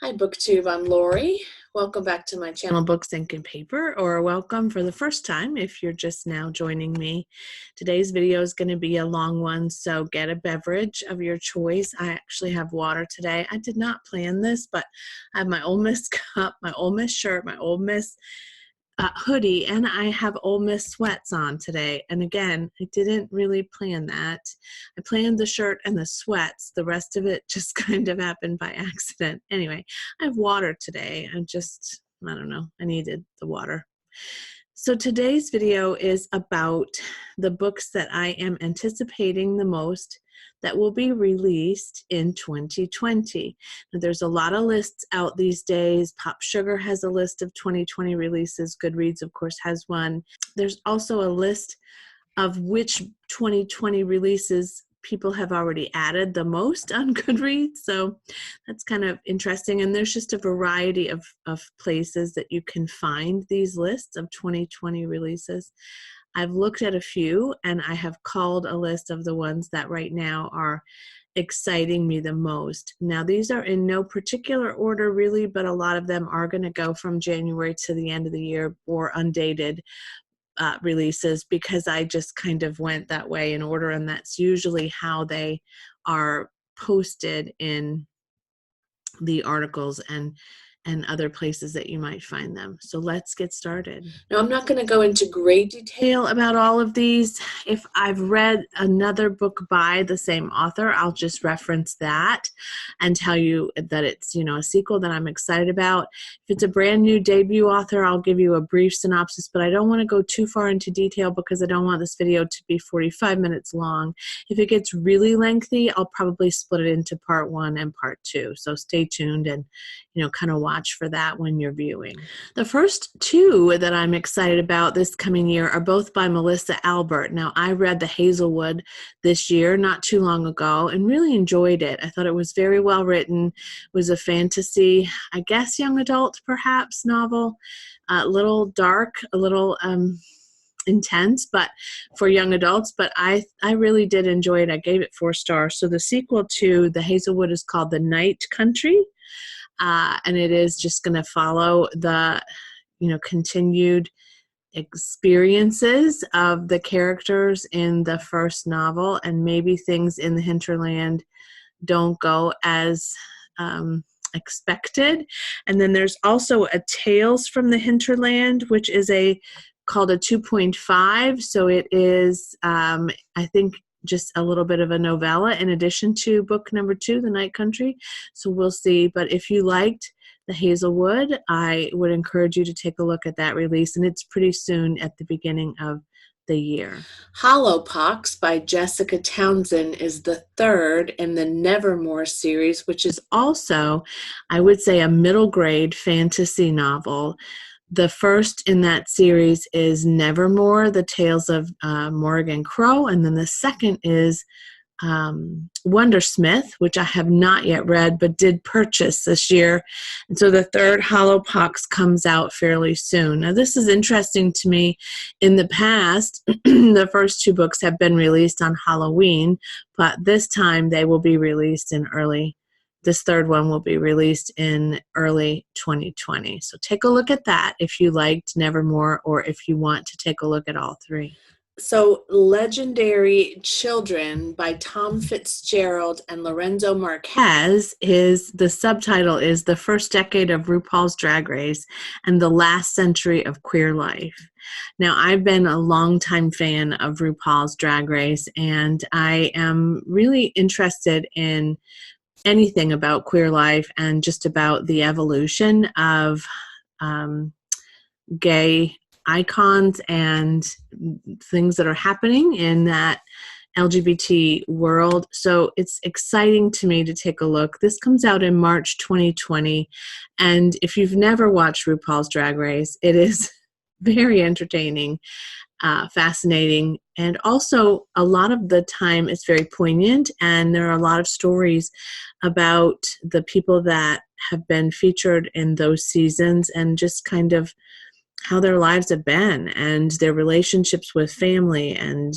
Hi BookTube, I'm Lori. Welcome back to my channel Books, Ink, and Paper, or welcome for the first time if you're just now joining me. Today's video is going to be a long one, so get a beverage of your choice. I actually have water today. I did not plan this, but I have my Ole Miss cup, my Ole Miss shirt, my Ole Miss hoodie, and I have Ole Miss sweats on today. And again, I didn't really plan that. I planned the shirt and the sweats. The rest of it just kind of happened by accident. Anyway, I have water today. I don't know, I needed the water. So today's video is about the books that I am anticipating the most that will be released in 2020. Now, there's a lot of lists out these days. Pop Sugar has a list of 2020 releases. Goodreads, of course, has one. There's also a list of which 2020 releases people have already added the most on Goodreads, so that's kind of interesting. And there's just a variety of places that you can find these lists of 2020 releases. I've looked at a few, and I have called a list of the ones that right now are exciting me the most. Now, these are in no particular order really, but a lot of them are going to go from January to the end of the year or undated releases, because I just kind of went that way in order, and that's usually how they are posted in the articles and other places that you might find them. So let's get started. Now, I'm not going to go into great detail about all of these. If I've read another book by the same author, I'll just reference that and tell you that it's, a sequel that I'm excited about. If it's a brand new debut author, I'll give you a brief synopsis, but I don't want to go too far into detail because I don't want this video to be 45 minutes long. If it gets really lengthy, I'll probably split it into part 1 and part 2. So stay tuned and, kind of watch for that when you're viewing. The first two that I'm excited about this coming year are both by Melissa Albert. Now, I read The Hazelwood this year, not too long ago, and really enjoyed it. I thought it was very well written. It was a fantasy, I guess young adult perhaps, novel, a little dark, a little intense, but for young adults, but I really did enjoy it. I gave it 4 stars. So the sequel to The Hazelwood is called The Night Country. And it is just going to follow the, continued experiences of the characters in the first novel, and maybe things in the hinterland don't go as expected. And then there's also a Tales from the Hinterland, which is called a 2.5. So it is, I think, just a little bit of a novella in addition to book number 2, The Night Country. So we'll see. But if you liked The Hazelwood, I would encourage you to take a look at that release. And it's pretty soon at the beginning of the year. Hollowpox by Jessica Townsend is the third in the Nevermore series, which is also, I would say, a middle grade fantasy novel. The first in that series is Nevermore, The Tales of Morrigan Crow, and then the second is Wondersmith, which I have not yet read but did purchase this year. And so the third, Hollowpox, comes out fairly soon. Now, this is interesting to me. In the past, the first 2 books have been released on Halloween, but this time they will be released in this third one will be released in early 2020. So take a look at that if you liked Nevermore, or if you want to take a look at all 3. So Legendary Children by Tom Fitzgerald and Lorenzo Marquez the subtitle is The First Decade of RuPaul's Drag Race and the Last Century of Queer Life. Now, I've been a longtime fan of RuPaul's Drag Race, and I am really interested in anything about queer life and just about the evolution of gay icons and things that are happening in that LGBT world. So it's exciting to me to take a look. This comes out in March 2020. And if you've never watched RuPaul's Drag Race, it is very entertaining, fascinating, and also a lot of the time it's very poignant, and there are a lot of stories about the people that have been featured in those seasons and just kind of how their lives have been and their relationships with family and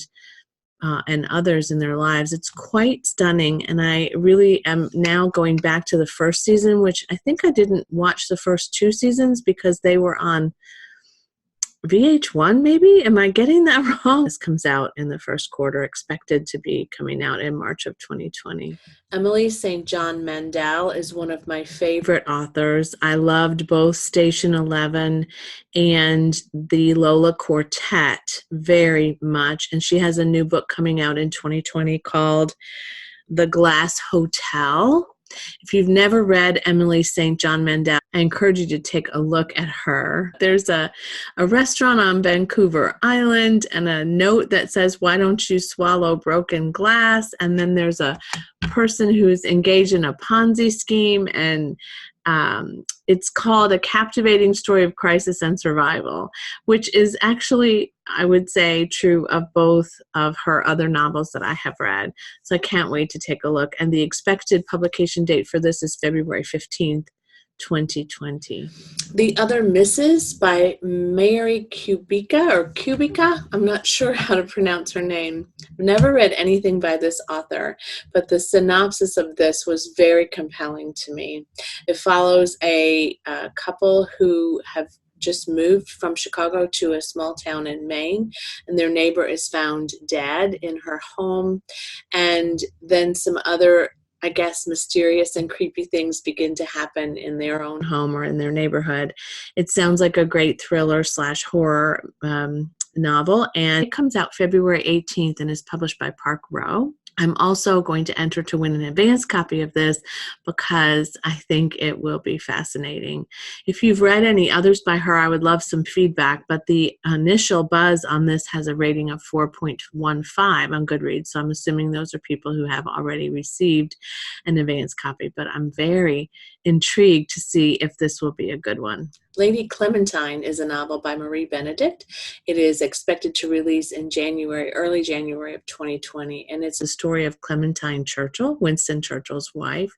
and others in their lives. It's quite stunning, and I really am now going back to the first season, which I think I didn't watch the first 2 seasons because they were on VH1 maybe? Am I getting that wrong? This comes out in the first quarter, expected to be coming out in March of 2020. Emily St. John Mandel is one of my favorite authors. I loved both Station 11 and the Lola Quartet very much. And she has a new book coming out in 2020 called The Glass Hotel. If you've never read Emily St. John Mandel, I encourage you to take a look at her. There's a restaurant on Vancouver Island and a note that says, "Why don't you swallow broken glass?" And then there's a person who's engaged in a Ponzi scheme, and it's called A Captivating Story of Crisis and Survival, which is actually, I would say, true of both of her other novels that I have read. So I can't wait to take a look. And the expected publication date for this is February 15th, 2020. The Other Misses by Mary Kubica. I'm not sure how to pronounce her name. I've never read anything by this author, but the synopsis of this was very compelling to me. It follows a couple who have just moved from Chicago to a small town in Maine, and their neighbor is found dead in her home, and then some other, I guess, mysterious and creepy things begin to happen in their own home or in their neighborhood. It sounds like a great thriller / horror novel, and it comes out February 18th and is published by Park Row. I'm also going to enter to win an advance copy of this because I think it will be fascinating. If you've read any others by her, I would love some feedback, but the initial buzz on this has a rating of 4.15 on Goodreads, so I'm assuming those are people who have already received an advance copy, but I'm very intrigued to see if this will be a good one. Lady Clementine is a novel by Marie Benedict. It is expected to release in early January of 2020, and it's a story of Clementine Churchill, Winston Churchill's wife.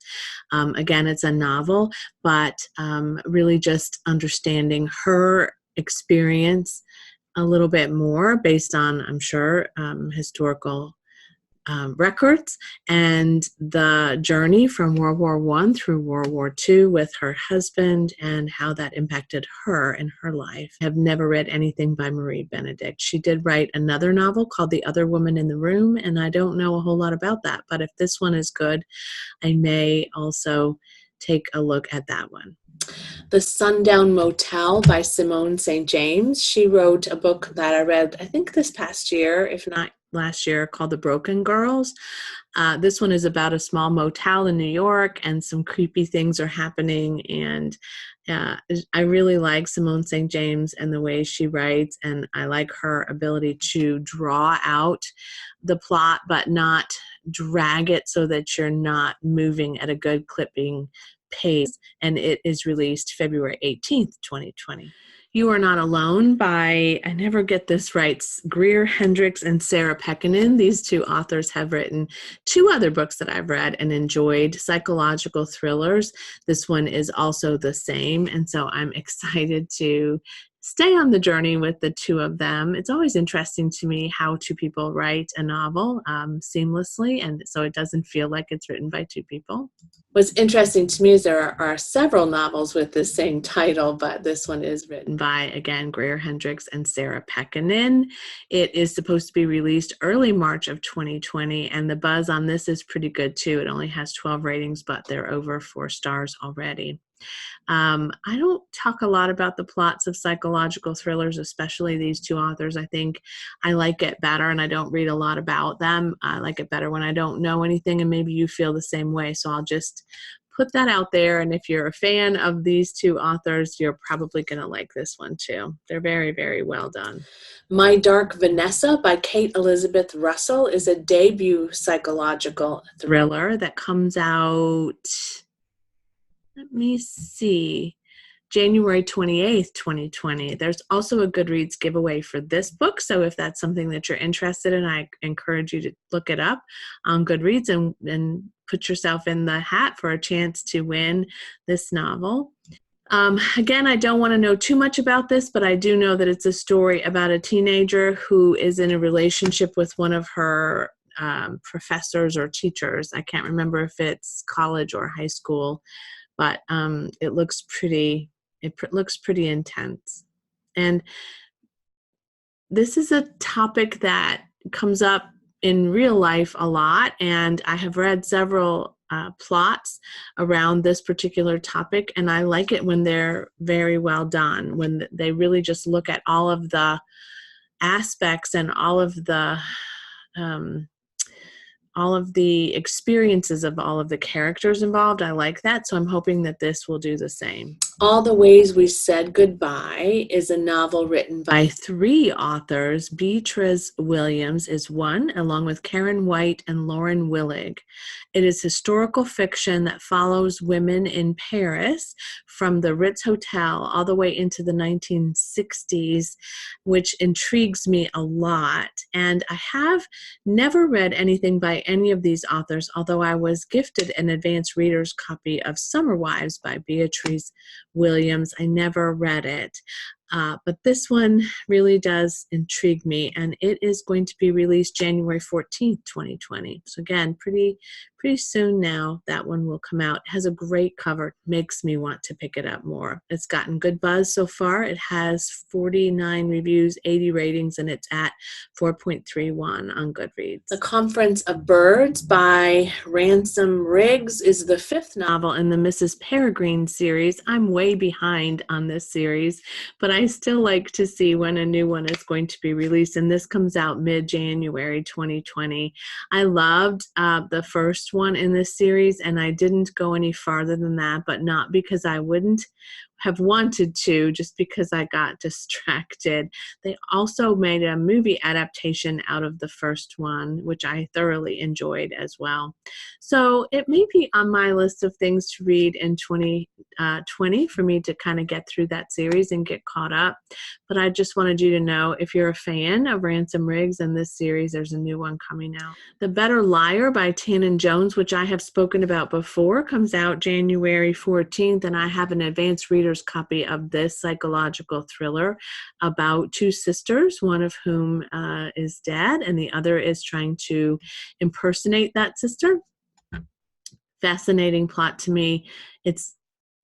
Again, it's a novel, but really just understanding her experience a little bit more based on, I'm sure, historical records, and the journey from World War I through World War II with her husband and how that impacted her in her life. I have never read anything by Marie Benedict. She did write another novel called The Other Woman in the Room, and I don't know a whole lot about that, but if this one is good, I may also take a look at that one. The Sundown Motel by Simone St. James. She wrote a book that I read, I think this past year, if not last year, called The Broken Girls. This one is about a small motel in New York, and some creepy things are happening, and I really like Simone St. James and the way she writes, and I like her ability to draw out the plot but not drag it so that you're not moving at a good clipping pace, and it is released February 18th, 2020. You Are Not Alone by, I never get this right, Greer Hendricks and Sarah Pekkanen. These two authors have written 2 other books that I've read and enjoyed, psychological thrillers. This one is also the same, and so I'm excited to stay on the journey with the 2 of them. It's always interesting to me how 2 people write a novel seamlessly, and so it doesn't feel like it's written by 2 people. What's interesting to me is there are several novels with the same title, but this one is written by, again, Greer Hendricks and Sarah Pekkanen. It is supposed to be released early March of 2020, and the buzz on this is pretty good too. It only has 12 ratings, but they're over 4 stars already. I don't talk a lot about the plots of psychological thrillers, especially these 2 authors. I think I like it better, and I don't read a lot about them. I like it better when I don't know anything, and maybe you feel the same way. So I'll just put that out there, and if you're a fan of these 2 authors, you're probably going to like this one too. They're very, very well done. My Dark Vanessa by Kate Elizabeth Russell is a debut psychological thriller that comes out, let me see, January 28th, 2020. There's also a Goodreads giveaway for this book, so if that's something that you're interested in, I encourage you to look it up on Goodreads and put yourself in the hat for a chance to win this novel. Again, I don't want to know too much about this, but I do know that it's a story about a teenager who is in a relationship with one of her professors or teachers. I can't remember if it's college or high school, but it looks pretty. Looks pretty intense, and this is a topic that comes up in real life a lot, and I have read several plots around this particular topic, and I like it when they're very well done, when they really just look at all of the aspects and um, all of the experiences of all of the characters involved. I like that, so I'm hoping that this will do the same. All the Ways We Said Goodbye is a novel written by 3 authors. Beatrice Williams is one, along with Karen White and Lauren Willig. It is historical fiction that follows women in Paris from the Ritz Hotel all the way into the 1960s, which intrigues me a lot. And I have never read anything by any of these authors, although I was gifted an advanced reader's copy of Summer Wives by Beatrice Williams. I never read it, but this one really does intrigue me, and it is going to be released January 14th, 2020. So again, pretty soon now that one will come out. It has a great cover, makes me want to pick it up more. It's gotten good buzz so far. It has 49 reviews, 80 ratings, and it's at 4.31 on Goodreads. The Conference of Birds by Ransom Riggs is the 5th novel in the Mrs. Peregrine series. I'm way behind on this series, but I still like to see when a new one is going to be released, and this comes out mid-January 2020. I loved the first one in this series, and I didn't go any farther than that, but not because I wouldn't have wanted to, just because I got distracted. They also made a movie adaptation out of the first one, which I thoroughly enjoyed as well. So it may be on my list of things to read in 2020 for me to kind of get through that series and get caught up. But I just wanted you to know, if you're a fan of Ransom Riggs and this series, there's a new one coming out. The Better Liar by Tannen Jones, which I have spoken about before, comes out January 14th, and I have an advanced reader's copy of this psychological thriller about 2 sisters, one of whom is dead and the other is trying to impersonate that sister. Fascinating plot to me. It's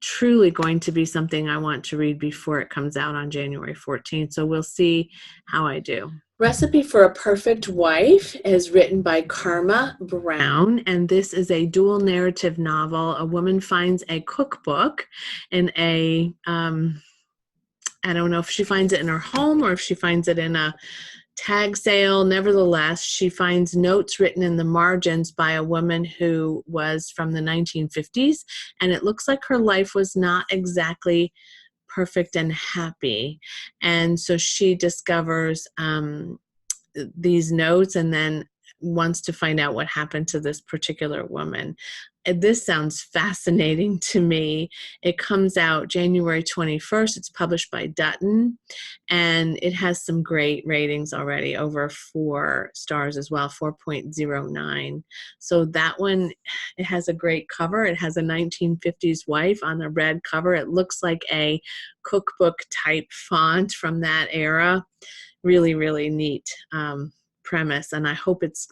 truly going to be something I want to read before it comes out on January 14th, so we'll see how I do. Recipe for a Perfect Wife is written by Karma Brown, and this is a dual narrative novel. A woman finds a cookbook in a, I don't know if she finds it in her home or if she finds it in a tag sale. Nevertheless, she finds notes written in the margins by a woman who was from the 1950s, and it looks like her life was not exactly perfect and happy. And so she discovers these notes and then wants to find out what happened to this particular woman. And this sounds fascinating to me. It comes out January 21st. It's published by Dutton, and it has some great ratings already, over 4 stars as well, 4.09. So that one, it has a great cover. It has a 1950s wife on the red cover. It looks like a cookbook type font from that era. Really, really neat premise, and I hope it's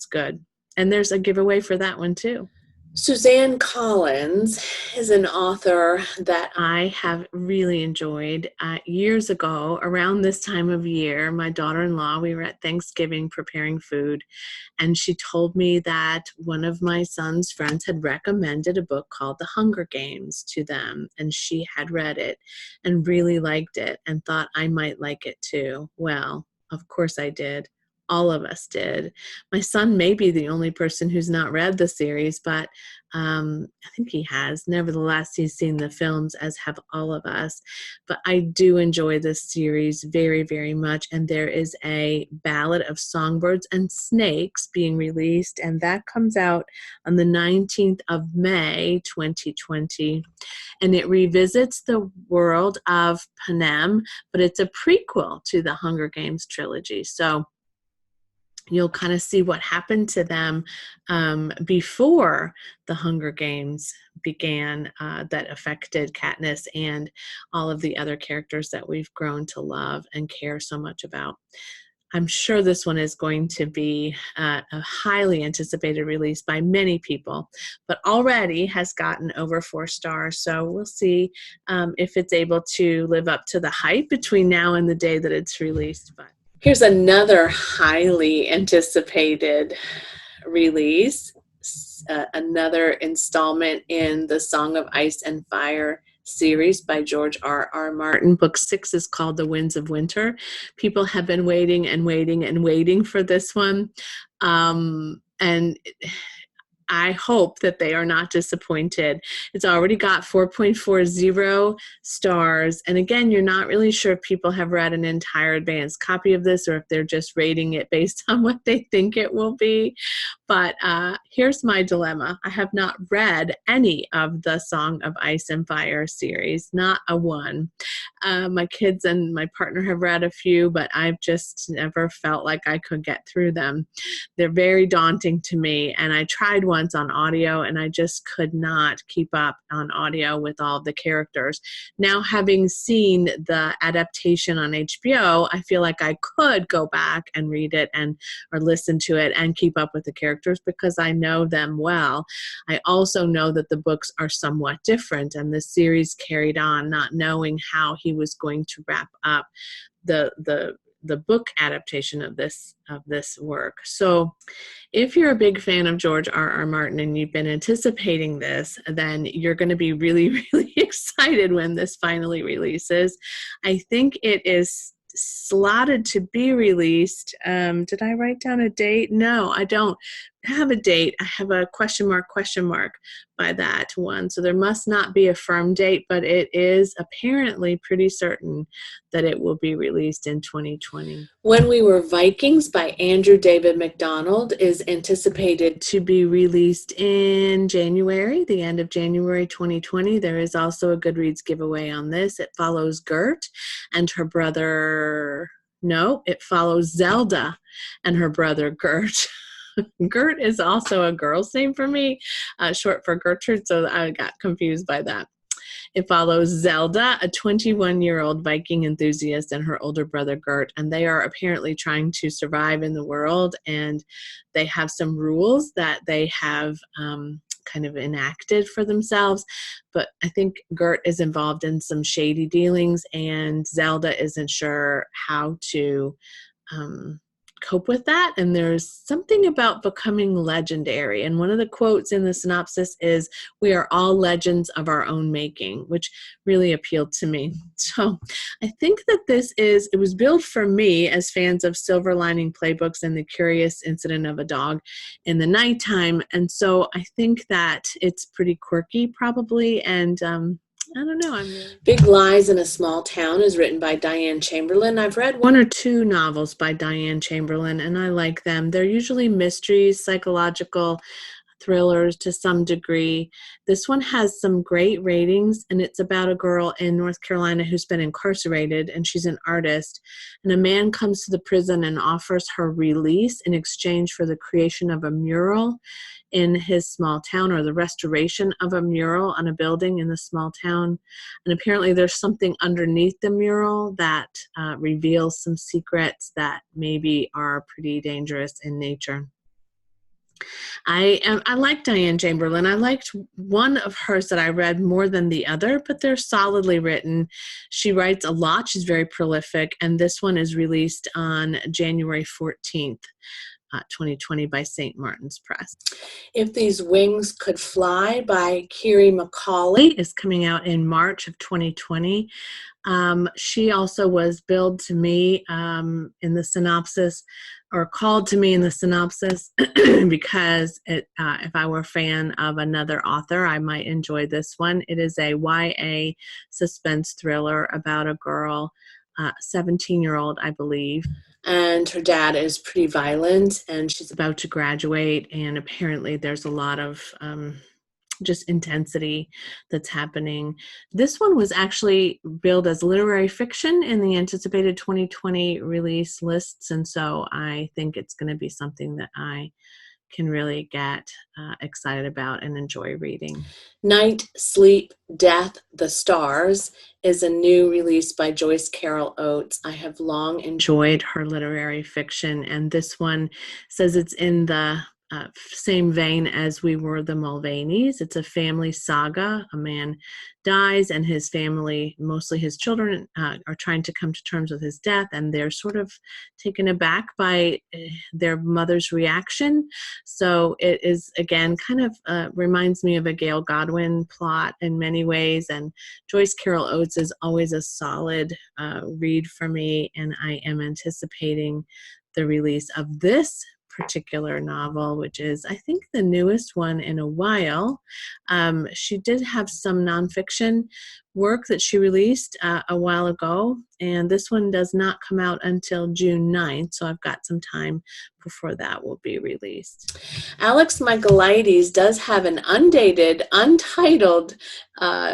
good. And there's a giveaway for that one too. Suzanne Collins is an author that I have really enjoyed. Years ago, around this time of year, my daughter-in-law, we were at Thanksgiving preparing food, and she told me that one of my son's friends had recommended a book called The Hunger Games to them, and she had read it and really liked it and thought I might like it too. Well, of course I did. All of us did. My son may be the only person who's not read the series, but I think he has. Nevertheless, he's seen the films, as have all of us. But I do enjoy this series very, very much. And there is a Ballad of Songbirds and Snakes being released, and that comes out on the 19th of May, 2020. And it revisits the world of Panem, but it's a prequel to the Hunger Games trilogy. So you'll kind of see what happened to them before the Hunger Games began that affected Katniss and all of the other characters that we've grown to love and care so much about. I'm sure this one is going to be a highly anticipated release by many people, but already has gotten over 4 stars. So we'll see if it's able to live up to the hype between now and the day that it's released. But here's another highly anticipated release, another installment in the Song of Ice and Fire series by George R.R. Martin. Book 6 is called The Winds of Winter. People have been waiting and waiting and waiting for this one. And I hope that they are not disappointed. It's already got 4.40 stars. And again, you're not really sure if people have read an entire advanced copy of this or if they're just rating it based on what they think it will be. But here's my dilemma. I have not read any of the Song of Ice and Fire series, not a one. My kids and my partner have read a few, but I've just never felt like I could get through them. They're very daunting to me, and I tried once on audio, and I just could not keep up on audio with all the characters. Now, having seen the adaptation on HBO, I feel like I could go back and read it or listen to it and keep up with the characters because I know them well. I also know that the books are somewhat different, and the series carried on not knowing how he was going to wrap up the book adaptation of this work. So if you're a big fan of George R.R. Martin and you've been anticipating this, then you're going to be really, really excited when this finally releases. I think it is slotted to be released. Did I write down a date? No, I don't have a date. I have a question mark by that one. So there must not be a firm date, but it is apparently pretty certain that it will be released in 2020. When We Were Vikings by Andrew David MacDonald is anticipated to be released in January, the end of January 2020. There is also a Goodreads giveaway on this. It follows Gert and her brother. No, it follows Zelda and her brother Gert. Gert is also a girl's name for me, short for Gertrude, so I got confused by that. It follows Zelda, a 21-year-old Viking enthusiast, and her older brother Gert, and they are apparently trying to survive in the world, and they have some rules that they have kind of enacted for themselves, but I think Gert is involved in some shady dealings, and Zelda isn't sure how to cope with that. And there's something about becoming legendary. And one of the quotes in the synopsis is, "We are all legends of our own making," which really appealed to me. So I think that it was billed for me as fans of Silver Lining Playbooks and The Curious Incident of a Dog in the Nighttime. And so I think that it's pretty quirky probably. And I don't know. Big Lies in a Small Town is written by Diane Chamberlain. I've read 1 or 2 novels by Diane Chamberlain, and I like them. They're usually mysteries, psychological thrillers to some degree. This one has some great ratings, and it's about a girl in North Carolina who's been incarcerated, and she's an artist. And a man comes to the prison and offers her release in exchange for the creation of a mural in his small town, or the restoration of a mural on a building in the small town. And apparently there's something underneath the mural that reveals some secrets that maybe are pretty dangerous in nature. I like Diane Chamberlain. I liked one of hers that I read more than the other, but they're solidly written. She writes a lot. She's very prolific, and this one is released on January 14th. 2020 by St. Martin's Press. If These Wings Could Fly by Kiri McCauley is coming out in March of 2020. She also was billed to me in the synopsis, or called to me in the synopsis, because if I were a fan of another author, I might enjoy this one. It is a YA suspense thriller about a girl, 17-year-old, I believe. And her dad is pretty violent, and she's about to graduate, and apparently there's a lot of just intensity that's happening. This one was actually billed as literary fiction in the anticipated 2020 release lists, and so I think it's going to be something that I can really get excited about and enjoy reading. Night, Sleep, Death, the Stars is a new release by Joyce Carol Oates. I have long enjoyed her literary fiction, and this one says it's in the same vein as We Were the Mulvaneys. It's a family saga. A man dies and his family, mostly his children, are trying to come to terms with his death, and they're sort of taken aback by their mother's reaction. So it is, again, kind of reminds me of a Gail Godwin plot in many ways, and Joyce Carol Oates is always a solid read for me, and I am anticipating the release of this particular novel, which is, I think, the newest one in a while. She did have some nonfiction work that she released a while ago, and this one does not come out until June 9th, so I've got some time before that will be released. Alex Michaelides does have an undated, untitled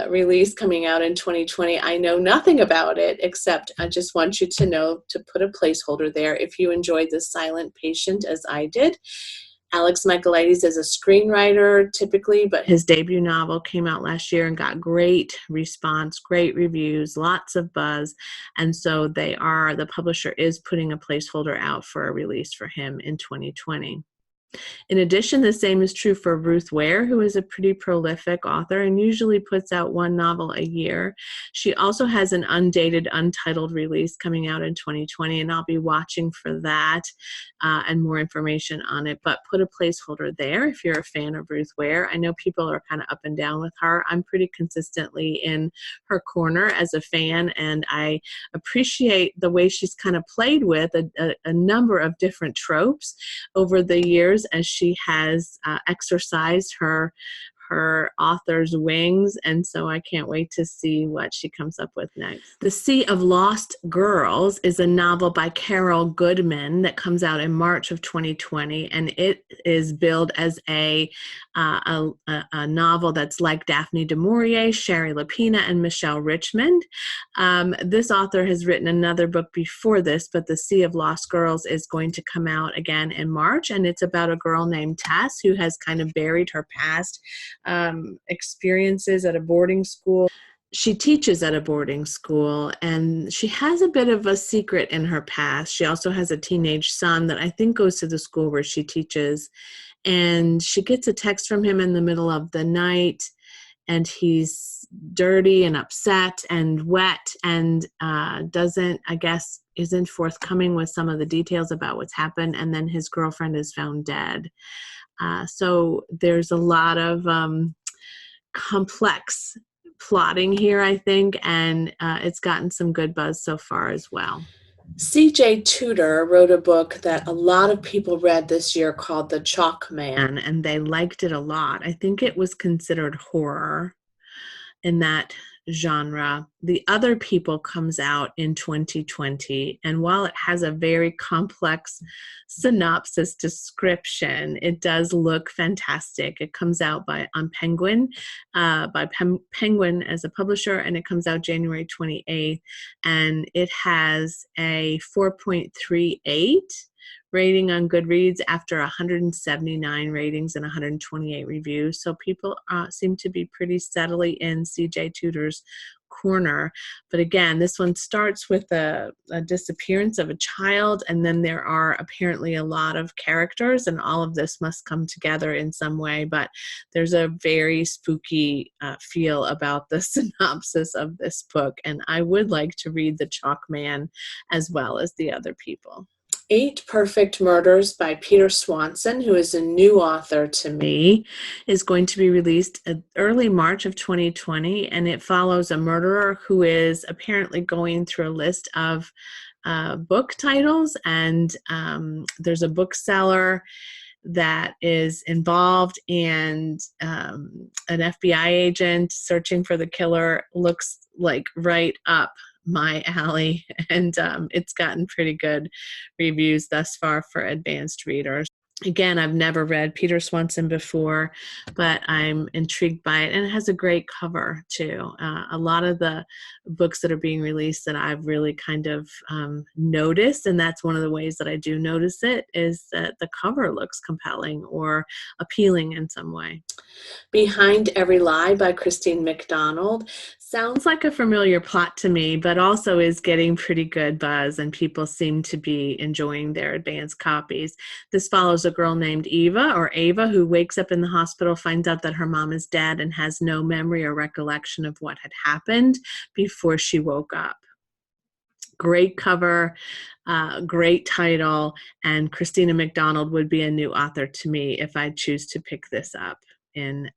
release coming out in 2020. I know nothing about it, except I just want you to know to put a placeholder there if you enjoyed The Silent Patient as I did. Alex Michaelides is a screenwriter typically, but his debut novel came out last year and got great response, great reviews, lots of buzz. And so the publisher is putting a placeholder out for a release for him in 2020. In addition, the same is true for Ruth Ware, who is a pretty prolific author and usually puts out one novel a year. She also has an undated, untitled release coming out in 2020, and I'll be watching for that and more information on it. But put a placeholder there if you're a fan of Ruth Ware. I know people are kind of up and down with her. I'm pretty consistently in her corner as a fan, and I appreciate the way she's kind of played with a number of different tropes over the years as she has exercised her author's wings, and so I can't wait to see what she comes up with next. The Sea of Lost Girls is a novel by Carol Goodman that comes out in March of 2020, and it is billed as a novel that's like Daphne du Maurier, Sherry Lapina, and Michelle Richmond. This author has written another book before this, but The Sea of Lost Girls is going to come out again in March, and it's about a girl named Tess who has kind of buried her past experiences at a boarding school. She teaches at a boarding school, and she has a bit of a secret in her past. She also has a teenage son that I think goes to the school where she teaches, and she gets a text from him in the middle of the night, and he's dirty and upset and wet and isn't forthcoming with some of the details about what's happened, and then his girlfriend is found dead. So there's a lot of complex plotting here, I think, and it's gotten some good buzz so far as well. C.J. Tudor wrote a book that a lot of people read this year called The Chalk Man, and they liked it a lot. I think it was considered horror in that genre. The Other People comes out in 2020, and while it has a very complex synopsis description, it does look fantastic. It comes out on Penguin, Penguin as a publisher, and it comes out January 28th, and it has a 4.38 rating on Goodreads after 179 ratings and 128 reviews. So people seem to be pretty steadily in C.J. Tudor's corner. But again, this one starts with a disappearance of a child, and then there are apparently a lot of characters, and all of this must come together in some way. But there's a very spooky feel about the synopsis of this book, and I would like to read The Chalk Man as well as The Other People. 8 Perfect Murders by Peter Swanson, who is a new author to me, is going to be released early March of 2020, and it follows a murderer who is apparently going through a list of book titles, and there's a bookseller that is involved, and an FBI agent searching for the killer. Looks like right up my alley, and it's gotten pretty good reviews thus far for advanced readers. Again, I've never read Peter Swanson before, but I'm intrigued by it. And it has a great cover, too. A lot of the books that are being released that I've really kind of noticed, and that's one of the ways that I do notice it, is that the cover looks compelling or appealing in some way. Behind Every Lie by Christine McDonald sounds like a familiar plot to me, but also is getting pretty good buzz, and people seem to be enjoying their advanced copies. This follows a girl named Ava, who wakes up in the hospital, finds out that her mom is dead, and has no memory or recollection of what had happened before she woke up. Great cover, great title, and Christina McDonald would be a new author to me if I choose to pick this up in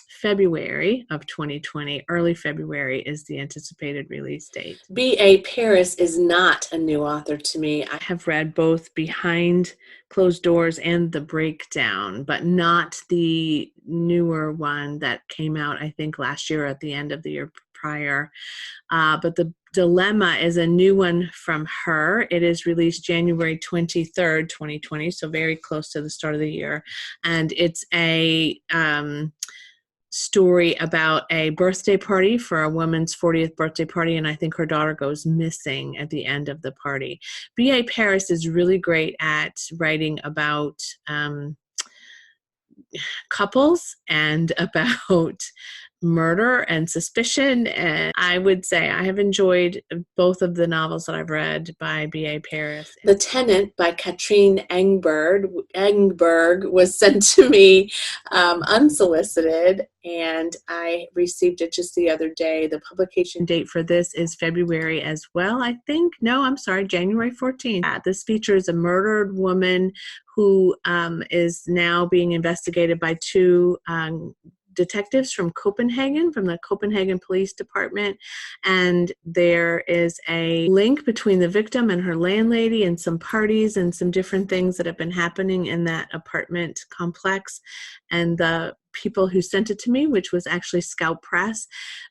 February of 2020. Early February is the anticipated release date. B.A. Paris is not a new author to me. I have read both Behind Closed Doors and The Breakdown, but not the newer one that came out, I think, last year or at the end of the year prior. But The Dilemma is a new one from her. It is released January 23rd, 2020, so very close to the start of the year. And it's a story about a birthday party for a woman's 40th birthday party, and I think her daughter goes missing at the end of the party. B.A. Paris is really great at writing about couples and about murder and suspicion, and I would say I have enjoyed both of the novels that I've read by B.A. Paris. The Tenant by Katrine Engberg was sent to me unsolicited, and I received it just the other day. The publication date for this is February as well, I think. No, I'm sorry, January 14th. This features a murdered woman who is now being investigated by two detectives from Copenhagen, from the Copenhagen Police Department, and there is a link between the victim and her landlady and some parties and some different things that have been happening in that apartment complex. And the people who sent it to me, which was actually Scout Press,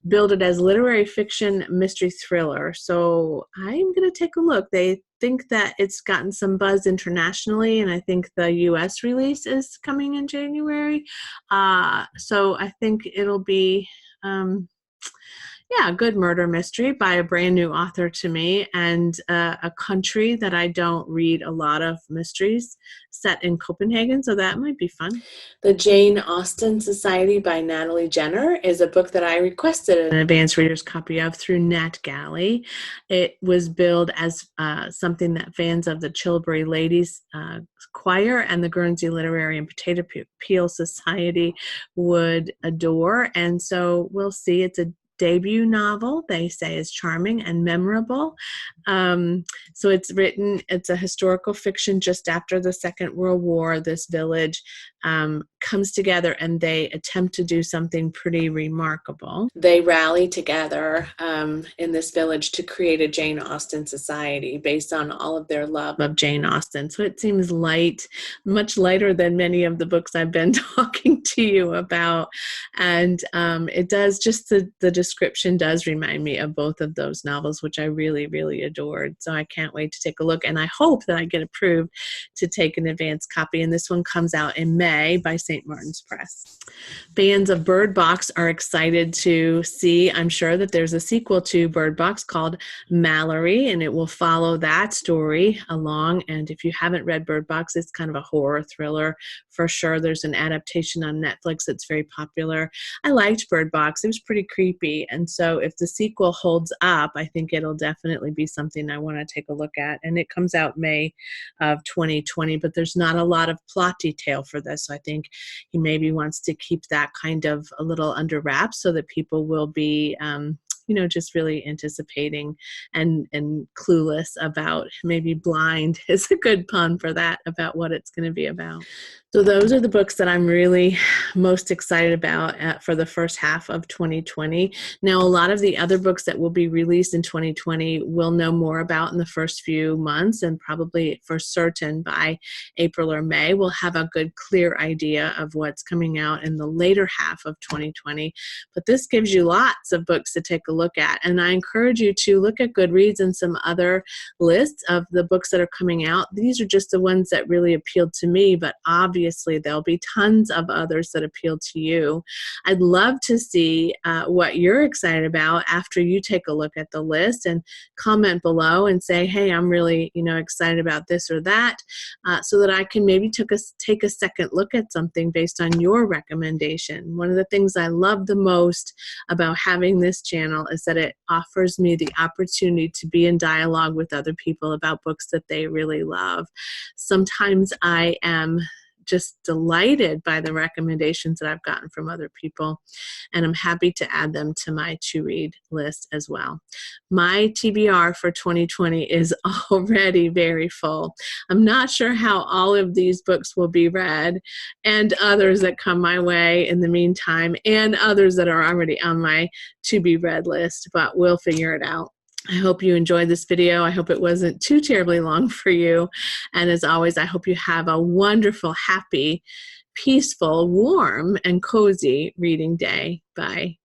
billed it as literary fiction mystery thriller. So I'm going to take a look. They think that it's gotten some buzz internationally, and I think the US release is coming in January. So I think it'll be a good murder mystery by a brand new author to me, and a country that I don't read a lot of mysteries, set in Copenhagen, so that might be fun. The Jane Austen Society by Natalie Jenner is a book that I requested an advanced reader's copy of through NetGalley. It was billed as something that fans of the Chilbury Ladies Choir and the Guernsey Literary and Potato Peel Society would adore, and so we'll see. It's a debut novel, they say, is charming and memorable. So it's a historical fiction just after the Second World War. This village comes together and they attempt to do something pretty remarkable. They rally together in this village to create a Jane Austen society based on all of their love of Jane Austen. So it seems light, much lighter than many of the books I've been talking to you about. And it does, just the description does remind me of both of those novels, which I really, really adored. So I can't wait to take a look. And I hope that I get approved to take an advanced copy. And this one comes out in May by St. Martin's Press. Fans of Bird Box are excited to see, I'm sure, that there's a sequel to Bird Box called Mallory, and it will follow that story along. And if you haven't read Bird Box, it's kind of a horror thriller for sure. There's an adaptation on Netflix that's very popular. I liked Bird Box. It was pretty creepy. And so if the sequel holds up, I think it'll definitely be something I want to take a look at. And it comes out May of 2020, but there's not a lot of plot detail for this. So I think he maybe wants to keep that kind of a little under wraps so that people will be just really anticipating and clueless about, maybe blind is a good pun for that, about what it's going to be about. So those are the books that I'm really most excited about for the first half of 2020. Now, a lot of the other books that will be released in 2020 we'll know more about in the first few months, and probably for certain by April or May, we'll have a good, clear idea of what's coming out in the later half of 2020. But this gives you lots of books to take a look at. And I encourage you to look at Goodreads and some other lists of the books that are coming out. These are just the ones that really appealed to me, but obviously there'll be tons of others that appeal to you. I'd love to see what you're excited about after you take a look at the list, and comment below and say, hey, I'm really excited about this or that, so that I can maybe take a second look at something based on your recommendation. One of the things I love the most about having this channel is that it offers me the opportunity to be in dialogue with other people about books that they really love. Sometimes I am just delighted by the recommendations that I've gotten from other people, and I'm happy to add them to my to-read list as well. My TBR for 2020 is already very full. I'm not sure how all of these books will be read, and others that come my way in the meantime, and others that are already on my to-be-read list, but we'll figure it out. I hope you enjoyed this video. I hope it wasn't too terribly long for you. And as always, I hope you have a wonderful, happy, peaceful, warm, and cozy reading day. Bye.